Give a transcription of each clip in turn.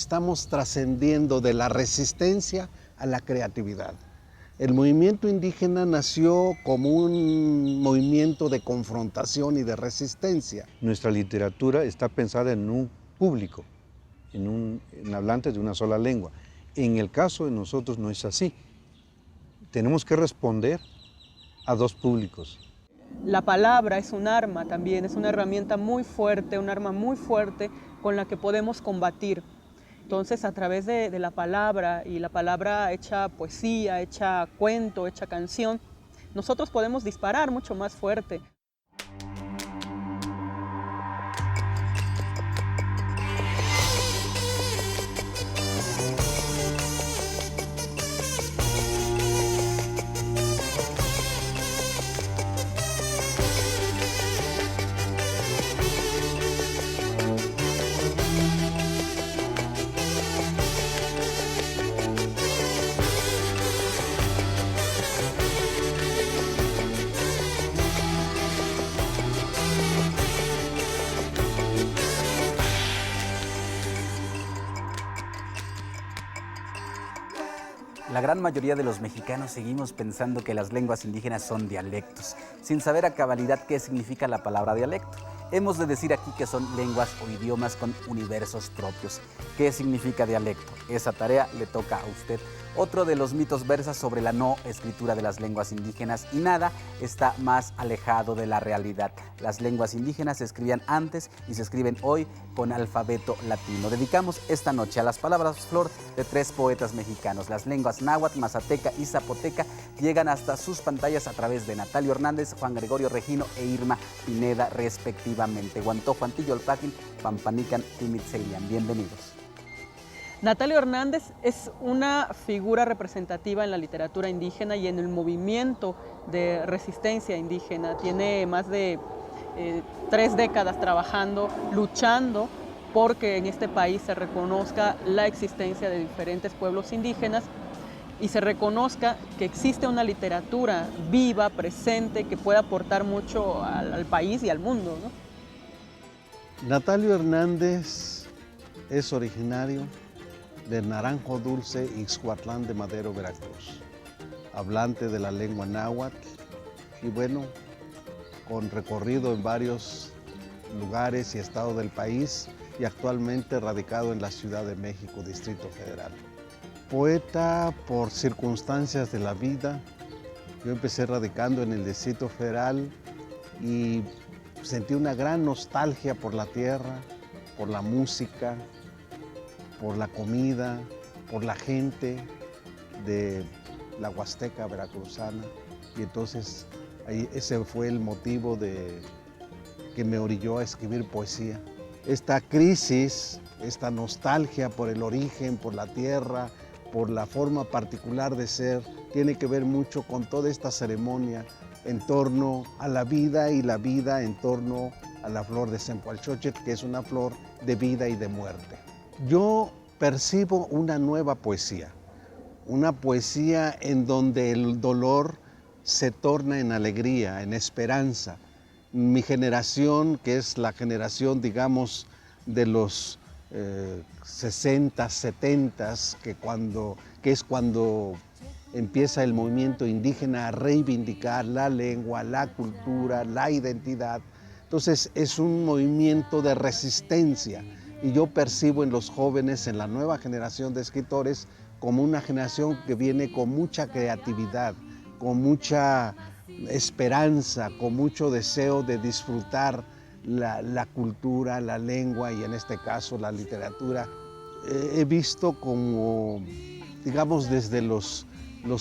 Estamos trascendiendo de la resistencia a la creatividad. El movimiento indígena nació como un movimiento de confrontación y de resistencia. Nuestra literatura está pensada en un público, en hablantes de una sola lengua. En el caso de nosotros no es así. Tenemos que responder a dos públicos. La palabra es un arma también, es una herramienta muy fuerte, un arma muy fuerte con la que podemos combatir. Entonces, a través de la palabra, y la palabra hecha poesía, hecha cuento, hecha canción, nosotros podemos disparar mucho más fuerte. La gran mayoría de los mexicanos seguimos pensando que las lenguas indígenas son dialectos, sin saber a cabalidad qué significa la palabra dialecto. Hemos de decir aquí que son lenguas o idiomas con universos propios. ¿Qué significa dialecto? Esa tarea le toca a usted. Otro de los mitos versa sobre la no escritura de las lenguas indígenas y nada está más alejado de la realidad. Las lenguas indígenas se escribían antes y se escriben hoy con alfabeto latino. Dedicamos esta noche a las palabras flor de tres poetas mexicanos. Las lenguas náhuatl, mazateca y zapoteca llegan hasta sus pantallas a través de Natalio Hernández, Juan Gregorio Regino e Irma Pineda, respectivamente. Guantojo Antillo Olpaquin, Pampanican, Timitzelian. Bienvenidos. Natalio Hernández es una figura representativa en la literatura indígena y en el movimiento de resistencia indígena. Tiene más de 3 décadas trabajando, luchando porque en este país se reconozca la existencia de diferentes pueblos indígenas y se reconozca que existe una literatura viva, presente, que puede aportar mucho al país y al mundo, ¿no? Natalio Hernández es originario de Naranjo Dulce, Ixhuatlán de Madero, Veracruz, hablante de la lengua náhuatl y bueno, con recorrido en varios lugares y estados del país y actualmente radicado en la Ciudad de México, Distrito Federal. Poeta por circunstancias de la vida. Yo empecé radicando en el Distrito Federal y sentí una gran nostalgia por la tierra, por la música, por la comida, por la gente de la Huasteca veracruzana. Y entonces ese fue el motivo que me orilló a escribir poesía. Esta crisis, esta nostalgia por el origen, por la tierra, por la forma particular de ser, tiene que ver mucho con toda esta ceremonia en torno a la vida y la vida en torno a la flor de Cempalchóchitl, que es una flor de vida y de muerte. Yo percibo una nueva poesía, una poesía en donde el dolor se torna en alegría, en esperanza. Mi generación, que es la generación, digamos, de los 60, 70, que es cuando empieza el movimiento indígena a reivindicar la lengua, la cultura, la identidad. Entonces es un movimiento de resistencia y yo percibo en los jóvenes, en la nueva generación de escritores, como una generación que viene con mucha creatividad, con mucha esperanza, con mucho deseo de disfrutar la cultura, la lengua y en este caso la literatura. He visto como, digamos, desde los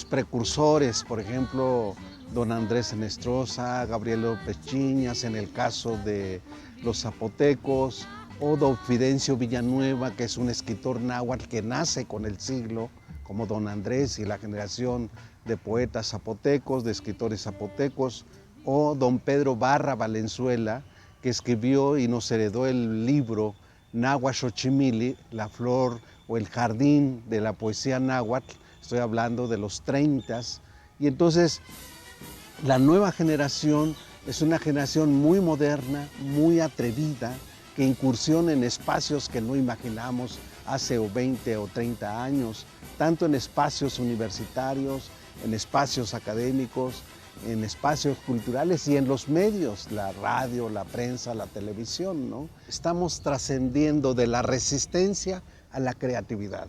precursores, por ejemplo, don Andrés Enestrosa, Gabriel López Chiñas, en el caso de los zapotecos, o don Fidencio Villanueva, que es un escritor náhuatl que nace con el siglo, como don Andrés y la generación de poetas zapotecos, de escritores zapotecos, o don Pedro Barra Valenzuela, que escribió y nos heredó el libro Náhuatl Xochimilli, la flor o el jardín de la poesía náhuatl. Estoy hablando de los 30s. Y entonces la nueva generación es una generación muy moderna, muy atrevida, que incursiona en espacios que no imaginamos, hace 20 o 30 años, tanto en espacios universitarios, en espacios académicos, en espacios culturales y en los medios, la radio, la prensa, la televisión, ¿no? Estamos trascendiendo de la resistencia a la creatividad.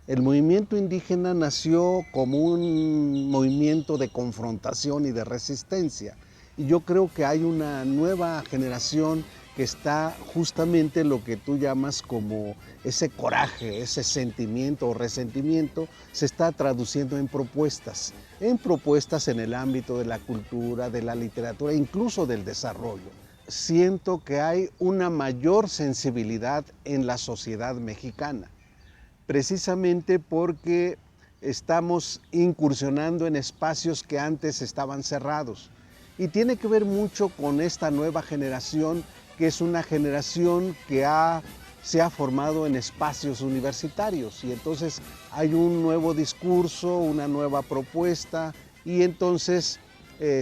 El movimiento indígena nació como un movimiento de confrontación y de resistencia. Y yo creo que hay una nueva generación que está justamente lo que tú llamas como ese coraje, ese sentimiento o resentimiento, se está traduciendo en propuestas en el ámbito de la cultura, de la literatura, incluso del desarrollo. Siento que hay una mayor sensibilidad en la sociedad mexicana, precisamente porque estamos incursionando en espacios que antes estaban cerrados. Y tiene que ver mucho con esta nueva generación, que es una generación que se ha formado en espacios universitarios. Y entonces hay un nuevo discurso, una nueva propuesta, y entonces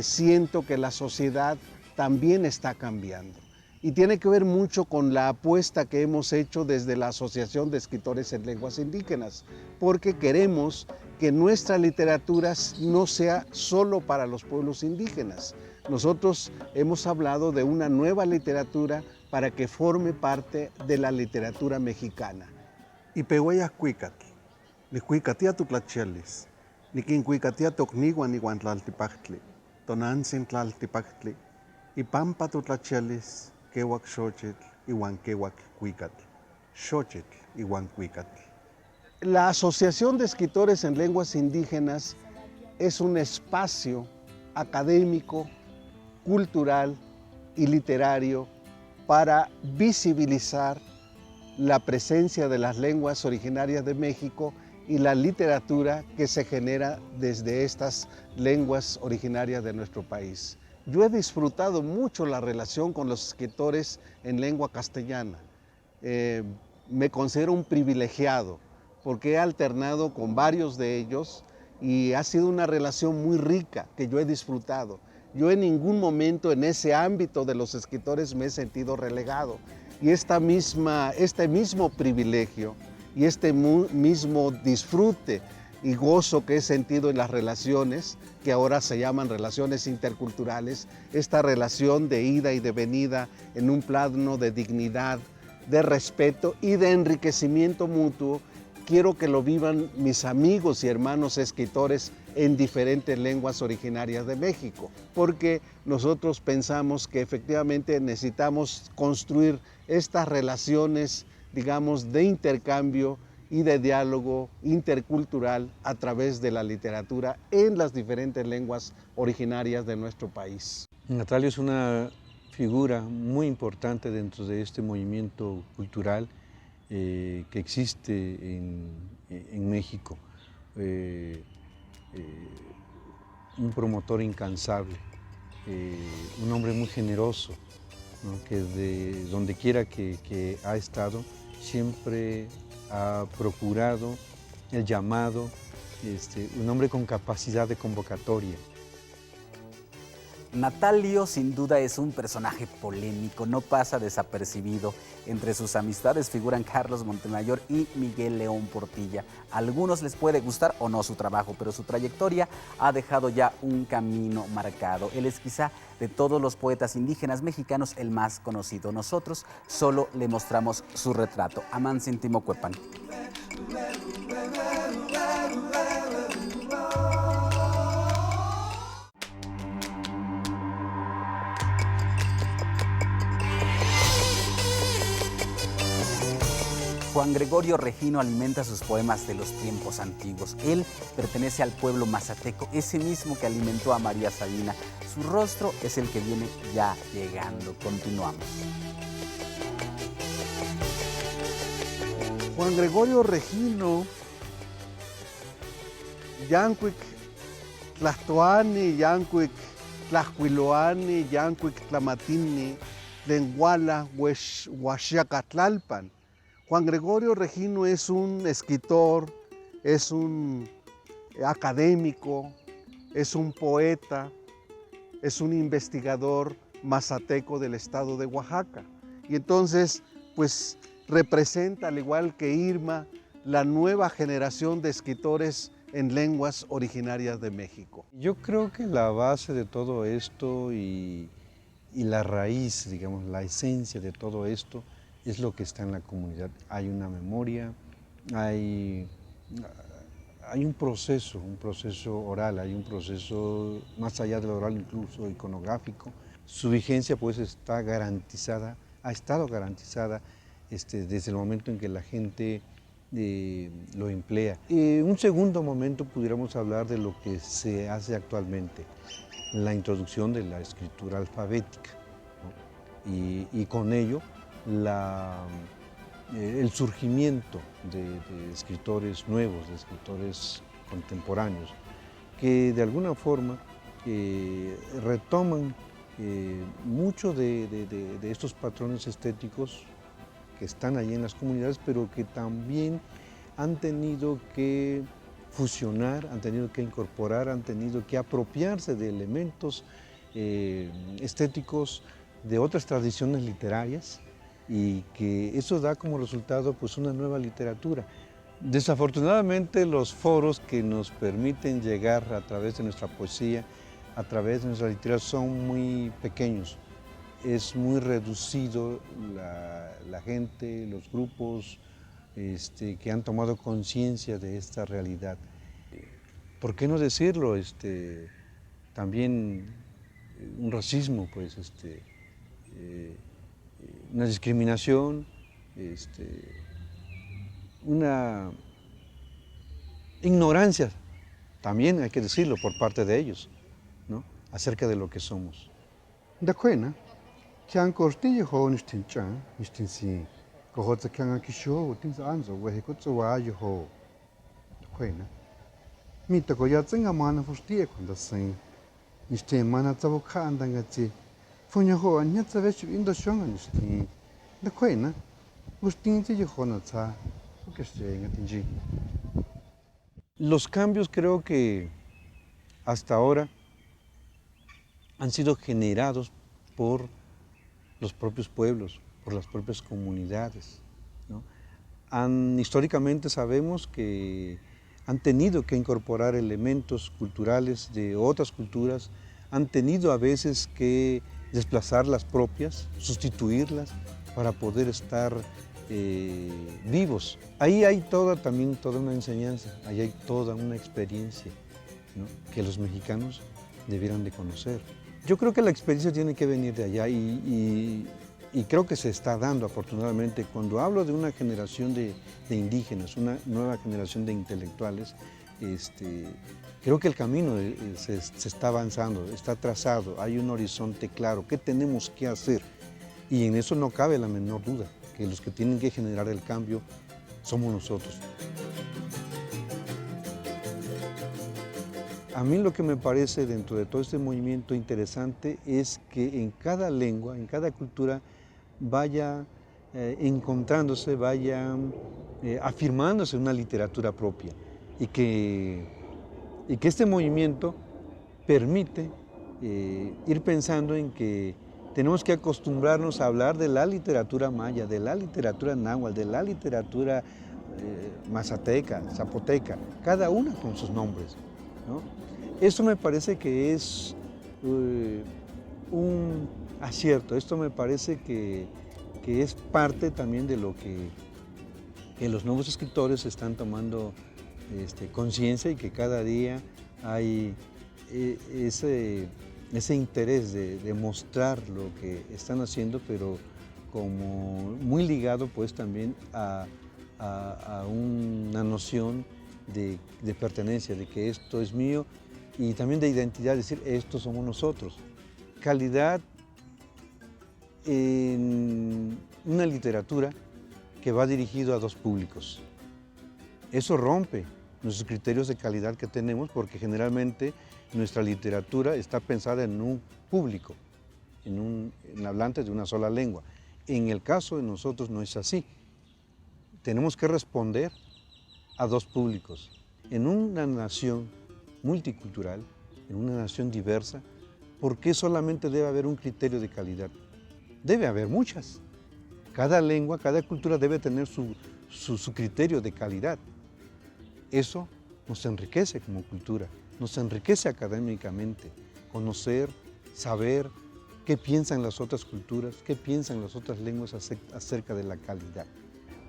siento que la sociedad también está cambiando. Y tiene que ver mucho con la apuesta que hemos hecho desde la Asociación de Escritores en Lenguas Indígenas, porque queremos que nuestra literatura no sea solo para los pueblos indígenas. Nosotros hemos hablado de una nueva literatura para que forme parte de la literatura mexicana. Ipehuayas cuicatl, ni cuicatia tutlachelis, ni quin cuicatia tocniguan iguan tlaltipachtli, tonantzin tlaltipachtli, y pampa tutlachelis, quehuac xochitl, iguan quehuac cuicatl, xochitl, iguan cuicatl. La Asociación de Escritores en Lenguas Indígenas es un espacio académico, cultural y literario para visibilizar la presencia de las lenguas originarias de México y la literatura que se genera desde estas lenguas originarias de nuestro país. Yo he disfrutado mucho la relación con los escritores en lengua castellana. Me considero un privilegiado porque he alternado con varios de ellos y ha sido una relación muy rica que yo he disfrutado. Yo en ningún momento en ese ámbito de los escritores me he sentido relegado. Y este mismo privilegio y este mismo disfrute y gozo que he sentido en las relaciones, que ahora se llaman relaciones interculturales, esta relación de ida y de venida en un plano de dignidad, de respeto y de enriquecimiento mutuo, quiero que lo vivan mis amigos y hermanos escritores en diferentes lenguas originarias de México, porque nosotros pensamos que efectivamente necesitamos construir estas relaciones, digamos, de intercambio y de diálogo intercultural a través de la literatura en las diferentes lenguas originarias de nuestro país. Natalio es una figura muy importante dentro de este movimiento cultural que existe en México. Un promotor incansable, un hombre muy generoso, ¿no? Que de donde quiera que ha estado siempre ha procurado el llamado, un hombre con capacidad de convocatoria. Natalio sin duda es un personaje polémico, no pasa desapercibido. Entre sus amistades figuran Carlos Montemayor y Miguel León Portilla. A algunos les puede gustar o no su trabajo, pero su trayectoria ha dejado ya un camino marcado. Él es quizá de todos los poetas indígenas mexicanos el más conocido. Nosotros solo le mostramos su retrato. Amantzin Timocuepan. Juan Gregorio Regino alimenta sus poemas de los tiempos antiguos. Él pertenece al pueblo mazateco, ese mismo que alimentó a María Sabina. Su rostro es el que viene ya llegando. Continuamos. Juan Gregorio Regino, yancuic tlastoani, yancuic tlahuiloani, yancuic tlamatini, lenguala huaxiacatlalpan. Juan Gregorio Regino es un escritor, es un académico, es un poeta, es un investigador mazateco del estado de Oaxaca. Y entonces, pues representa, al igual que Irma, la nueva generación de escritores en lenguas originarias de México. Yo creo que la base de todo esto y la raíz, digamos, la esencia de todo esto es lo que está en la comunidad. Hay una memoria, hay un proceso oral, hay un proceso más allá de lo oral, incluso iconográfico. Su vigencia pues está garantizada, ha estado garantizada desde el momento en que la gente lo emplea. Un segundo momento pudiéramos hablar de lo que se hace actualmente, la introducción de la escritura alfabética, ¿no? Y con ello el surgimiento de escritores nuevos, de escritores contemporáneos, que de alguna forma retoman mucho de estos patrones estéticos que están allí en las comunidades, pero que también han tenido que fusionar, han tenido que incorporar, han tenido que apropiarse de elementos estéticos de otras tradiciones literarias, y que eso da como resultado pues una nueva literatura. Desafortunadamente los foros que nos permiten llegar a través de nuestra poesía, a través de nuestra literatura son muy pequeños. Es muy reducido la gente, los grupos que han tomado conciencia de esta realidad. ¿Por qué no decirlo? También un racismo, pues, una discriminación, una ignorancia, también hay que decirlo, por parte de ellos, ¿no? Acerca de lo que somos. Dakwena, kian korti ho nistin chan, nistin si, kohotsa kian kisho, tins anzo, wehikutsu wa ho. Dakwena. Mita ko yatsinga mana fustie kwanda sin, nistin mana tsabu ka andangati. Funya ho anya tsavechu indo shonga nistin. Dakwena, gustin ti ho na tsa, ngatinji. Los cambios creo que hasta ahora han sido generados por los propios pueblos, por las propias comunidades, ¿no? Históricamente sabemos que han tenido que incorporar elementos culturales de otras culturas, han tenido a veces que desplazar las propias, sustituirlas para poder estar vivos. Ahí hay también toda una enseñanza, ahí hay toda una experiencia, ¿no? Que los mexicanos debieran de conocer. Yo creo que la experiencia tiene que venir de allá y creo que se está dando afortunadamente. Cuando hablo de una generación de indígenas, una nueva generación de intelectuales, creo que el camino se está avanzando, está trazado, hay un horizonte claro. ¿Qué tenemos que hacer? Y en eso no cabe la menor duda, que los que tienen que generar el cambio somos nosotros. A mí lo que me parece dentro de todo este movimiento interesante es que en cada lengua, en cada cultura, vaya encontrándose, vaya afirmándose una literatura propia y que este movimiento permite ir pensando en que tenemos que acostumbrarnos a hablar de la literatura maya, de la literatura náhuatl, de la literatura mazateca, zapoteca, cada una con sus nombres, ¿no? Esto me parece que es un acierto, esto me parece que es parte también de lo que los nuevos escritores están tomando conciencia, y que cada día hay ese interés de mostrar lo que están haciendo, pero como muy ligado pues también a una noción de pertenencia, de que esto es mío, y también de identidad, decir, estos somos nosotros. Calidad en una literatura que va dirigido a dos públicos. Eso rompe nuestros criterios de calidad que tenemos, porque generalmente nuestra literatura está pensada en un público, en hablantes de una sola lengua. En el caso de nosotros no es así. Tenemos que responder a dos públicos. En una nación multicultural, en una nación diversa, ¿por qué solamente debe haber un criterio de calidad? Debe haber muchas. Cada lengua, cada cultura debe tener su criterio de calidad. Eso nos enriquece como cultura, nos enriquece académicamente, conocer, saber qué piensan las otras culturas, qué piensan las otras lenguas acerca de la calidad.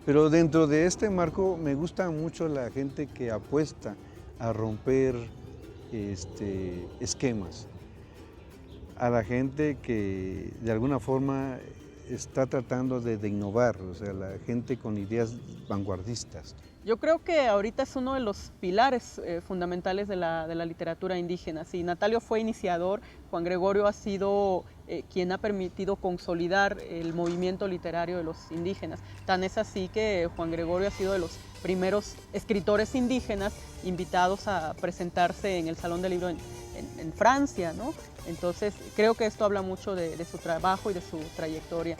Pero dentro de este marco me gusta mucho la gente que apuesta a romper esquemas, a la gente que de alguna forma está tratando de innovar, o sea, la gente con ideas vanguardistas. Yo creo que ahorita es uno de los pilares fundamentales de la literatura indígena. Si Natalio fue iniciador, Juan Gregorio ha sido quien ha permitido consolidar el movimiento literario de los indígenas. Tan es así que Juan Gregorio ha sido de los primeros escritores indígenas invitados a presentarse en el Salón del Libro en Francia, ¿no? Entonces creo que esto habla mucho de su trabajo y de su trayectoria.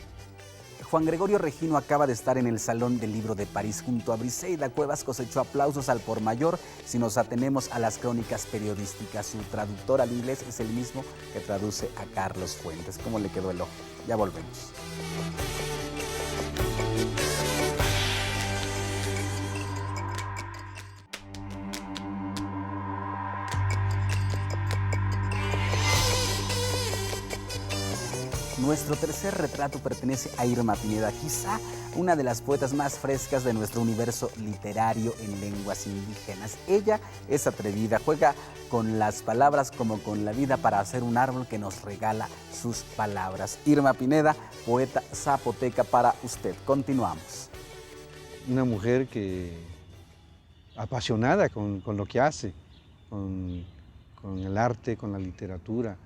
Juan Gregorio Regino acaba de estar en el Salón del Libro de París junto a Briseida Cuevas, cosechó aplausos al por mayor. Si nos atenemos a las crónicas periodísticas, su traductor al inglés es el mismo que traduce a Carlos Fuentes. ¿Cómo le quedó el ojo? Ya volvemos. Nuestro tercer retrato pertenece a Irma Pineda, quizá una de las poetas más frescas de nuestro universo literario en lenguas indígenas. Ella es atrevida, juega con las palabras como con la vida para hacer un árbol que nos regala sus palabras. Irma Pineda, poeta zapoteca para usted. Continuamos. Una mujer que apasionada con lo que hace, con el arte, con la literatura,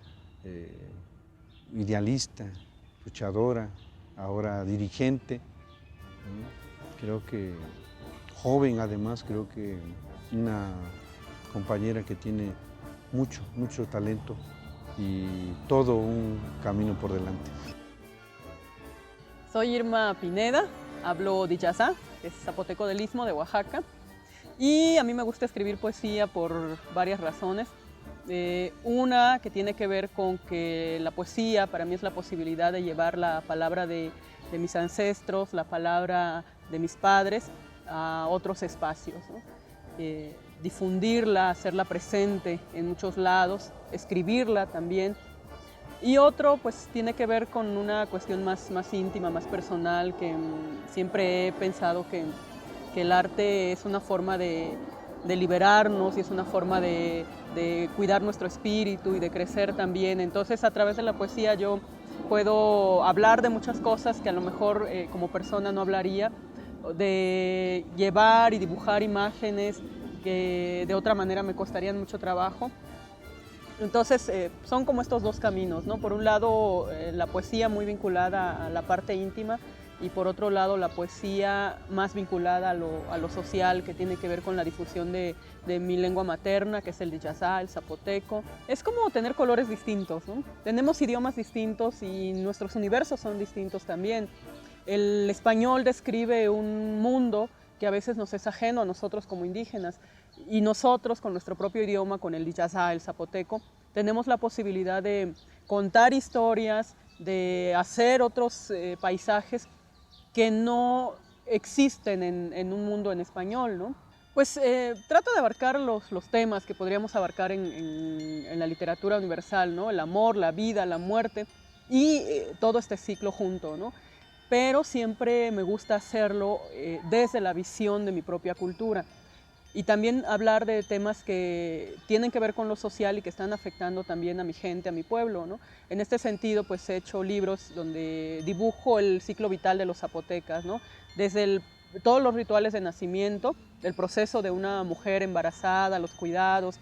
idealista, luchadora, ahora dirigente. Creo que joven además, creo que una compañera que tiene mucho talento y todo un camino por delante. Soy Irma Pineda, hablo Diyazá, que es zapoteco del Istmo de Oaxaca, y a mí me gusta escribir poesía por varias razones. Una que tiene que ver con que la poesía para mí es la posibilidad de llevar la palabra de mis ancestros, la palabra de mis padres a otros espacios, ¿no? Difundirla, hacerla presente en muchos lados, escribirla también. Y otro pues tiene que ver con una cuestión más íntima, más personal, que siempre he pensado que el arte es una forma de liberarnos y es una forma de cuidar nuestro espíritu y de crecer también. Entonces, a través de la poesía yo puedo hablar de muchas cosas que a lo mejor como persona no hablaría, de llevar y dibujar imágenes que de otra manera me costarían mucho trabajo. Entonces, son como estos dos caminos, ¿no? Por un lado, la poesía muy vinculada a la parte íntima, y por otro lado la poesía más vinculada a lo social, que tiene que ver con la difusión de mi lengua materna, que es el Diyazá, el zapoteco. Es como tener colores distintos, ¿no? Tenemos idiomas distintos y nuestros universos son distintos también. El español describe un mundo que a veces nos es ajeno a nosotros como indígenas, y nosotros con nuestro propio idioma, con el Diyazá, el zapoteco, tenemos la posibilidad de contar historias, de hacer otros paisajes que no existen en un mundo en español, ¿no? Pues trato de abarcar los temas que podríamos abarcar en la literatura universal, ¿no? El amor, la vida, la muerte y todo este ciclo junto, ¿no? Pero siempre me gusta hacerlo desde la visión de mi propia cultura. Y también hablar de temas que tienen que ver con lo social y que están afectando también a mi gente, a mi pueblo, ¿no? En este sentido, pues he hecho libros donde dibujo el ciclo vital de los zapotecas, ¿no? Desde todos los rituales de nacimiento, el proceso de una mujer embarazada, los cuidados,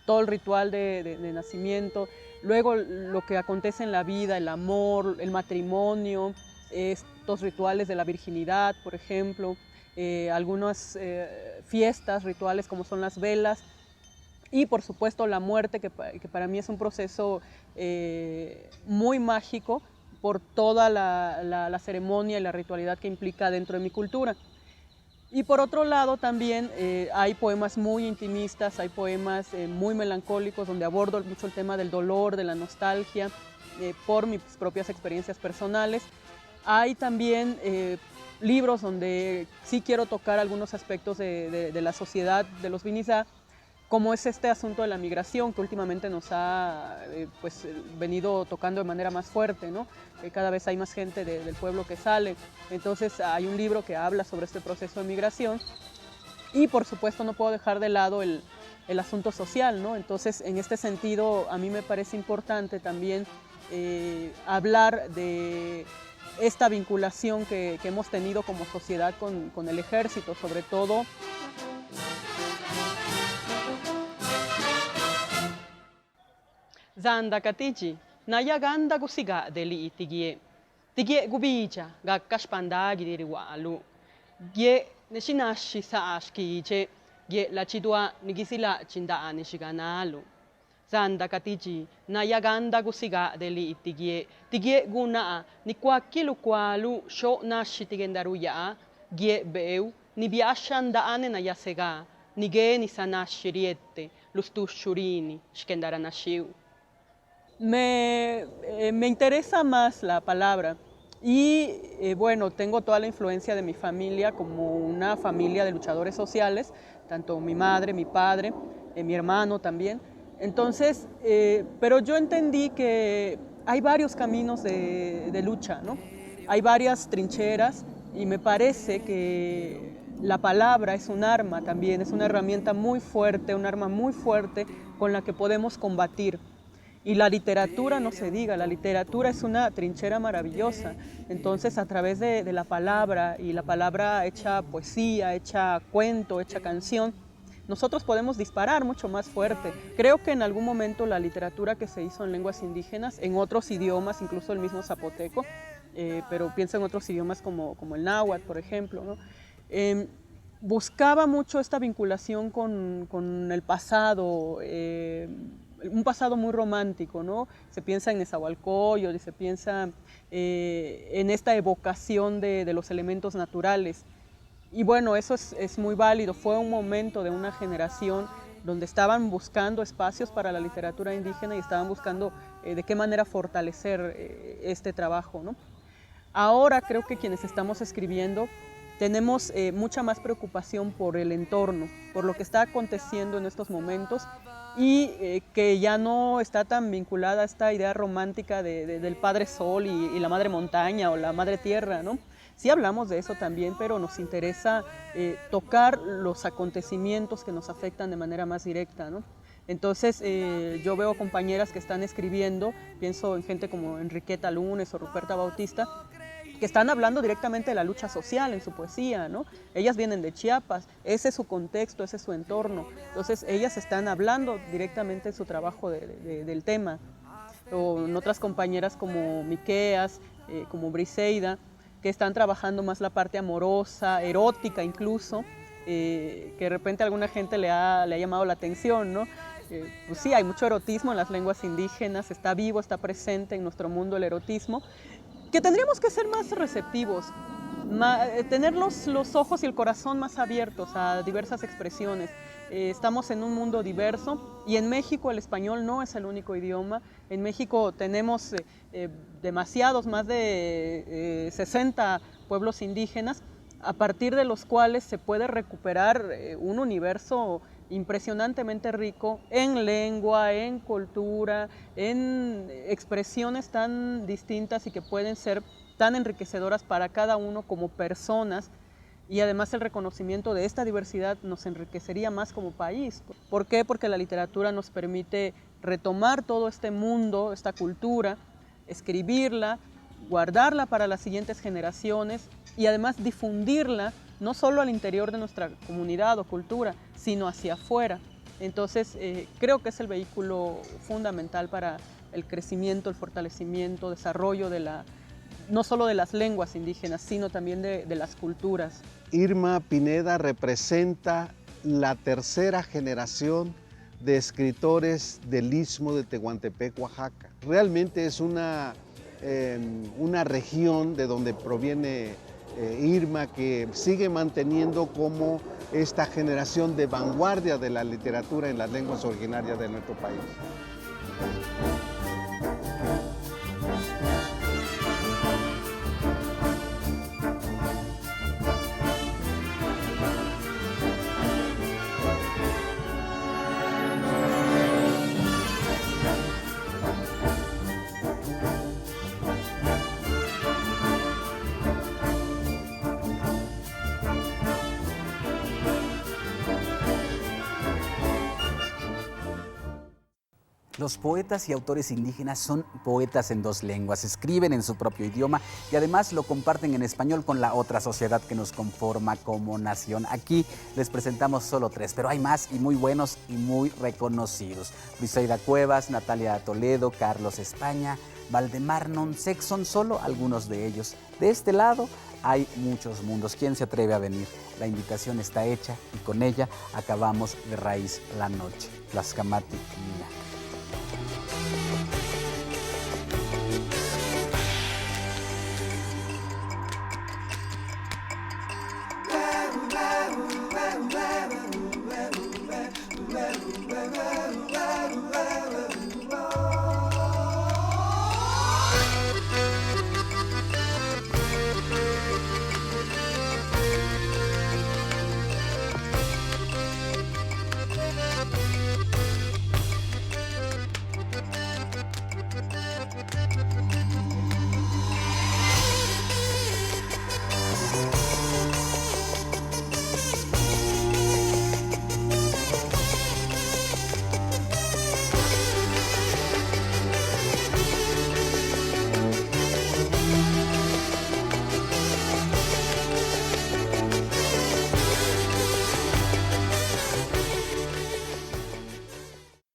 todo el ritual de nacimiento, luego lo que acontece en la vida, el amor, el matrimonio, estos rituales de la virginidad, por ejemplo, algunas fiestas, rituales como son las velas, y por supuesto la muerte, que para mí es un proceso muy mágico por toda la ceremonia y la ritualidad que implica dentro de mi cultura. Y por otro lado también hay poemas muy intimistas, hay poemas muy melancólicos donde abordo mucho el tema del dolor, de la nostalgia, por mis propias experiencias personales. Hay también libros donde sí quiero tocar algunos aspectos de la sociedad de los Vinizá, como es este asunto de la migración que últimamente nos ha venido tocando de manera más fuerte, ¿no? Cada vez hay más gente del pueblo que sale, entonces hay un libro que habla sobre este proceso de migración y por supuesto no puedo dejar de lado el asunto social, ¿no? Entonces en este sentido a mí me parece importante también hablar de esta vinculación que hemos tenido como sociedad con el ejército, sobre todo. Zanda katiji, naya ganda gusiga deli itigie. Tigie gubicha, gakkash pandagi diri walu. Gie neshinashi sa ashkiche, gie la chidua nigisila chinda nishiganalu. Zanda katiji, naya ganda gusiga deli itigie. Tigie guna ni kwakilu kwalu sho nashi tigendaruya, gie beu, ni biashanda ane na yasega, ni ge ni sanashi riette, lustushurini, shkendaranashiu. Me interesa más la palabra y bueno, tengo toda la influencia de mi familia como una familia de luchadores sociales, tanto mi madre, mi padre, mi hermano también. Entonces, pero yo entendí que hay varios caminos de lucha, ¿no? Hay varias trincheras y me parece que la palabra es un arma también, es una herramienta muy fuerte, un arma muy fuerte con la que podemos combatir. Y la literatura, no se diga, la literatura es una trinchera maravillosa. Entonces, a través de la palabra, y la palabra hecha poesía, hecha cuento, hecha canción, nosotros podemos disparar mucho más fuerte. Creo que en algún momento la literatura que se hizo en lenguas indígenas, en otros idiomas, incluso el mismo zapoteco, pero pienso en otros idiomas como el náhuatl, por ejemplo, ¿no? Buscaba mucho esta vinculación con el pasado, un pasado muy romántico, ¿no? Se piensa en Nezahualcóyotl y se piensa en esta evocación de los elementos naturales. Y bueno, eso es muy válido. Fue un momento de una generación donde estaban buscando espacios para la literatura indígena y estaban buscando de qué manera fortalecer este trabajo, ¿no? Ahora creo que quienes estamos escribiendo tenemos mucha más preocupación por el entorno, por lo que está aconteciendo en estos momentos y que ya no está tan vinculada a esta idea romántica del Padre Sol y la Madre Montaña o la Madre Tierra, ¿no? Sí hablamos de eso también, pero nos interesa tocar los acontecimientos que nos afectan de manera más directa, ¿no? Entonces yo veo compañeras que están escribiendo, pienso en gente como Enriqueta Lunes o Ruperta Bautista, que están hablando directamente de la lucha social en su poesía, ¿no? Ellas vienen de Chiapas, ese es su contexto, ese es su entorno, entonces ellas están hablando directamente en su trabajo del tema. O en otras compañeras como Miqueas, como Briseida, que están trabajando más la parte amorosa, erótica incluso, que de repente a alguna gente le ha llamado la atención, ¿no? Pues sí, hay mucho erotismo en las lenguas indígenas, está vivo, está presente en nuestro mundo el erotismo, que tendríamos que ser más receptivos, tener los ojos y el corazón más abiertos a diversas expresiones. Estamos en un mundo diverso y en México el español no es el único idioma. En México tenemos demasiados, más de 60 pueblos indígenas, a partir de los cuales se puede recuperar un universo impresionantemente rico en lengua, en cultura, en expresiones tan distintas y que pueden ser tan enriquecedoras para cada uno como personas, y además el reconocimiento de esta diversidad nos enriquecería más como país. ¿Por qué? Porque la literatura nos permite retomar todo este mundo, esta cultura, escribirla, guardarla para las siguientes generaciones y además difundirla no solo al interior de nuestra comunidad o cultura, sino hacia afuera. Entonces, creo que es el vehículo fundamental para el crecimiento, el fortalecimiento, desarrollo no solo de las lenguas indígenas, sino también de las culturas. Irma Pineda representa la tercera generación de escritores del Istmo de Tehuantepec, Oaxaca. Realmente es una región de donde proviene Irma, que sigue manteniendo como esta generación de vanguardia de la literatura en las lenguas originarias de nuestro país. Los poetas y autores indígenas son poetas en dos lenguas, escriben en su propio idioma y además lo comparten en español con la otra sociedad que nos conforma como nación. Aquí les presentamos solo tres, pero hay más y muy buenos y muy reconocidos. Briseida Cuevas, Natalia Toledo, Carlos España, Valdemar Nonsec son solo algunos de ellos. De este lado hay muchos mundos. ¿Quién se atreve a venir? La invitación está hecha y con ella acabamos de raíz la noche. Tlaxcamati Minac.